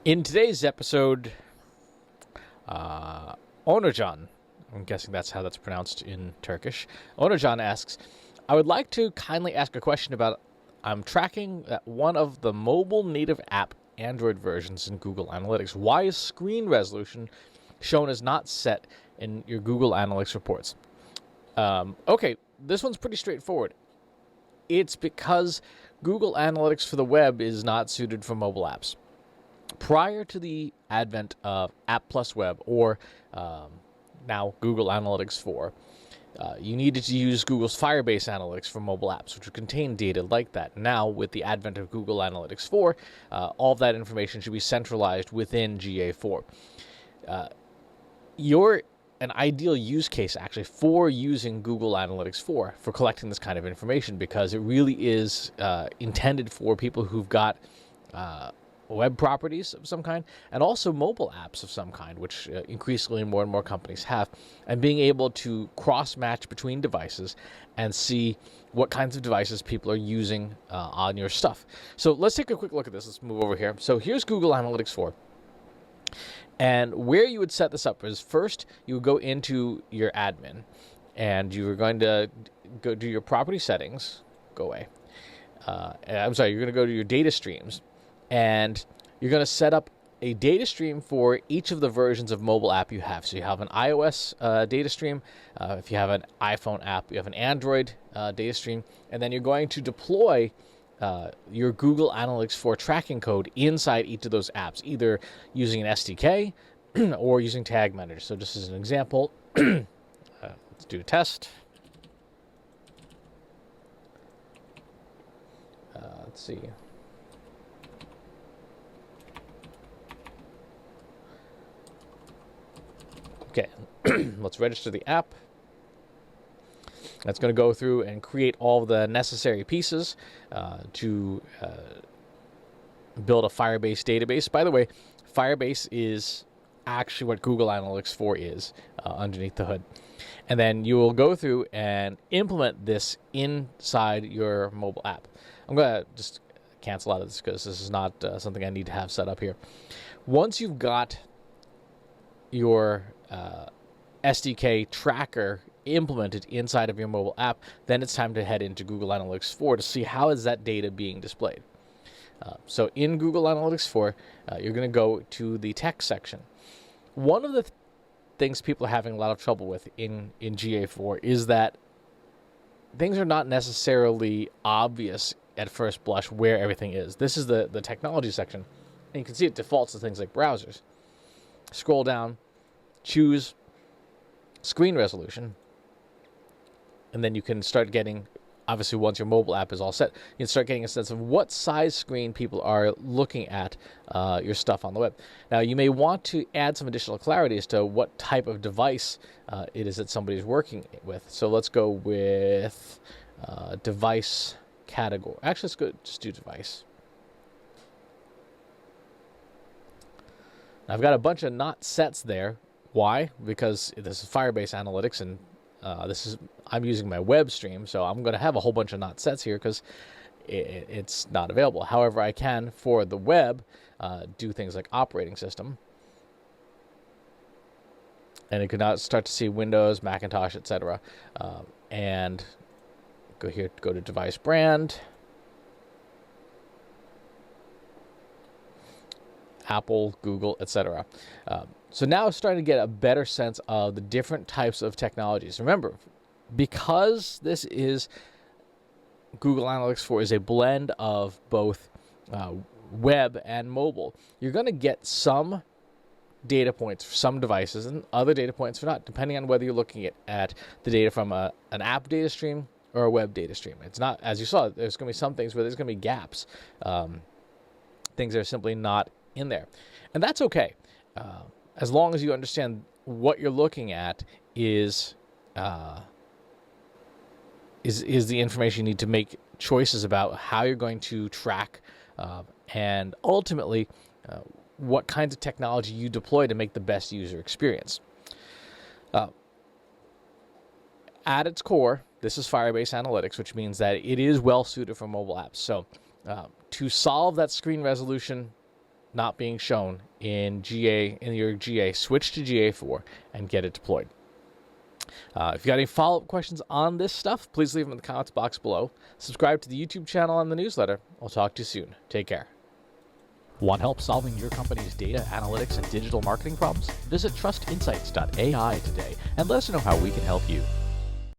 In today's episode, Onurcan, I'm guessing that's how that's pronounced in Turkish, Onurcan asks, I would like to kindly ask a question about, I'm tracking one of the mobile native app Android versions in Google Analytics. Why is screen resolution shown as not set in your Google Analytics reports? Okay, this one's pretty straightforward. It's because Google Analytics for the web is not suited for mobile apps. Prior to the advent of App Plus Web, or now Google Analytics 4, you needed to use Google's Firebase Analytics for mobile apps, which would contain data like that. Now, with the advent of Google Analytics 4, all of that information should be centralized within GA4. You're an ideal use case, actually, for using Google Analytics 4 for collecting this kind of information, because it really is intended for people who've got web properties of some kind, and also mobile apps of some kind, which increasingly more and more companies have, and being able to cross-match between devices and see what kinds of devices people are using on your stuff. So let's take a quick look at this. Let's move over here. So here's Google Analytics 4. And where you would set this up is, first, you would go into your admin, and you are going to go do your property settings. Go away. I'm sorry, you're going to go to your data streams, and you're going to set up a data stream for each of the versions of mobile app you have. So you have an iOS data stream. If you have an iPhone app, you have an Android data stream. And then you're going to deploy your Google Analytics 4 tracking code inside each of those apps, either using an SDK or using Tag Manager. So just as an example, let's do a test. Let's see. Okay, let's register the app. That's going to go through and create all the necessary pieces to build a Firebase database. By the way, Firebase is actually what Google Analytics 4 is underneath the hood. And then you will go through and implement this inside your mobile app. I'm going to just cancel out of this because this is not something I need to have set up here. Once you've got your SDK tracker implemented inside of your mobile app, then it's time to head into Google Analytics 4 to see how is that data being displayed. So in Google Analytics 4, you're going to go to the text section. One of the things people are having a lot of trouble with in GA4 is that things are not necessarily obvious at first blush where everything is. This is the technology section, and you can see it defaults to things like browsers. Scroll down, choose screen resolution, and then you can start getting, obviously once your mobile app is all set, you can start getting a sense of what size screen people are looking at your stuff on the web. Now, you may want to add some additional clarity as to what type of device it is that somebody's working with. So let's go with device category. Actually, let's go just do device. Now, I've got a bunch of not sets there. Why? Because this is Firebase Analytics, and I'm using my web stream, so I'm going to have a whole bunch of not sets here because it's not available. However, I can, for the web, do things like operating system, and it could now start to see Windows, Macintosh, etc. And go here, go to device brand, Apple, Google, etc. So now it's starting to get a better sense of the different types of technologies. Remember, because this is Google Analytics 4 is a blend of both web and mobile, you're going to get some data points for some devices and other data points for not, depending on whether you're looking at the data from an app data stream or a web data stream. It's not, as you saw, there's going to be some things where there's going to be gaps, things that are simply not in there. And that's okay. As long as you understand what you're looking at is the information you need to make choices about how you're going to track and ultimately what kinds of technology you deploy to make the best user experience. At its core, this is Firebase Analytics, which means that it is well suited for mobile apps. So to solve that screen resolution not being shown in GA, in your GA, switch to GA4 and get it deployed. If you got any follow-up questions on this stuff, please leave them in the comments box below. Subscribe to the YouTube channel and the newsletter. I'll talk to you soon. Take care. Want help solving your company's data, analytics, and digital marketing problems? Visit trustinsights.ai today and let us know how we can help you.